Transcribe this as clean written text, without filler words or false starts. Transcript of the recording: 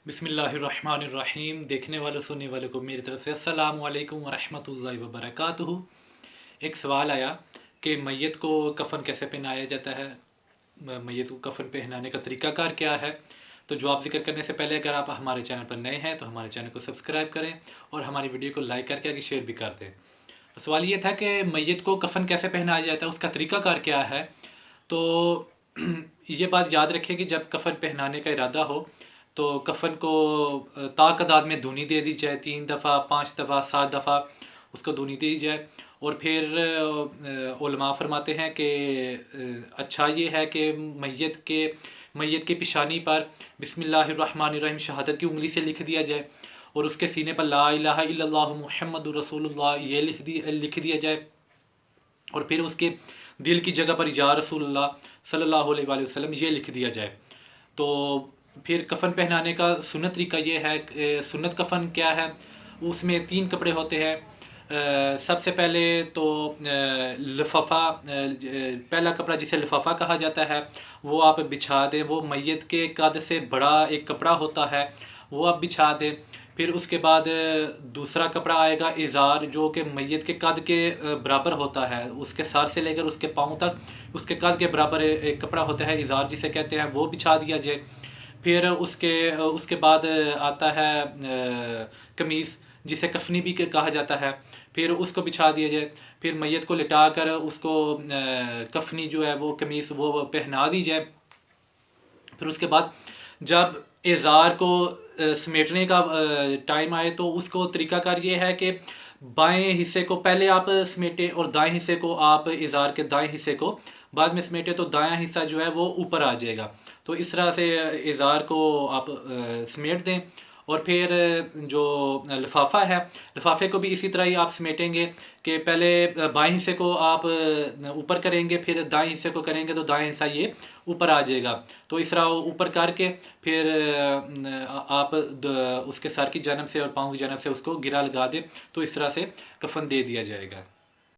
बिस्मिल्लाहिर्रहमानिर्रहीम। देखने वालों सुनने वालों को मेरी तरफ से अस्सलाम वालेकुम वरहमतुल्लाहि वबरकातुहू। एक सवाल आया कि मैयत को कफ़न कैसे पहनाया जाता है, मैयत को कफ़न पहनाने का तरीक़ाकार क्या है। तो जवाब ज़िक्र करने से पहले अगर आप हमारे चैनल पर नए हैं तो हमारे चैनल को सब्सक्राइब करें और हमारी वीडियो को लाइक करके आगे शेयर भी कर दें। तो सवाल ये था कि मैयत को कफ़न कैसे पहनाया जाता है, उसका तरीक़ाकार क्या है। तो ये बात याद रखें कि जब कफ़न पहनाने का इरादा हो तो कफ़न को तादाद में धुनी दे दी जाए, 3 दफ़ा, 5 दफ़ा, 7 दफ़ा उसको धुनी दी जाए। और फिर उलमा फरमाते हैं कि अच्छा ये है कि मैयत के पेशानी पर बिस्मिल्लाहिर्रहमानिर्रहीम शहादत की उंगली से लिख दिया जाए और उसके सीने पर ला इलाहा इल्लल्लाहु मुहम्मदुर रसूलुल्लाह ये लिख दिया जाए। और फिर उसके दिल की जगह पर या रसूलुल्लाह सल्लल्लाहु अलैहि वसल्लम ये लिख दिया जाए। तो फिर कफ़न पहनाने का सुन्नत तरीका ये है, सुन्नत कफ़न क्या है, उसमें 3 कपड़े होते हैं। सबसे पहले तो लिफाफा, पहला कपड़ा जिसे लिफाफा कहा जाता है वो आप बिछा दें। वो मैयत के कद से बड़ा एक कपड़ा होता है, वो आप बिछा दें। फिर उसके बाद दूसरा कपड़ा आएगा इज़ार, जो कि मैयत के कद के बराबर होता है, उसके सर से लेकर उसके पाँव तक उसके कद के बराबर एक कपड़ा होता है इज़ार जिसे कहते हैं, वो बिछा दिया जाए। फिर उसके बाद आता है कमीज़ जिसे कफनी भी कहा जाता है, फिर उसको बिछा दिया जाए। फिर मैयत को लिटा कर उसको कफनी जो है वो कमीज़ वो पहना दी जाए। फिर उसके बाद जब इज़ार को समेटने का टाइम आए तो उसको तरीक़ाकार ये है कि बाएं हिस्से को पहले आप समेटें और दाएं हिस्से को आप इज़ार के दाएं हिस्से को बाद में समेटें, तो दायां हिस्सा जो है वो ऊपर आ जाएगा। तो इस तरह से इज़ार को आप समेट दें। और फिर जो लिफाफा है, लिफाफे को भी इसी तरह ही आप समेटेंगे कि पहले बाएं हिस्से को आप ऊपर करेंगे, फिर दाएं हिस्से को करेंगे तो दाएं हिस्सा ये ऊपर आ जाएगा। तो इस तरह ऊपर करके फिर आप उसके सर की जानब से और पाँव की जानब से उसको गिरा लगा दें, तो इस तरह से कफ़न दे दिया जाएगा।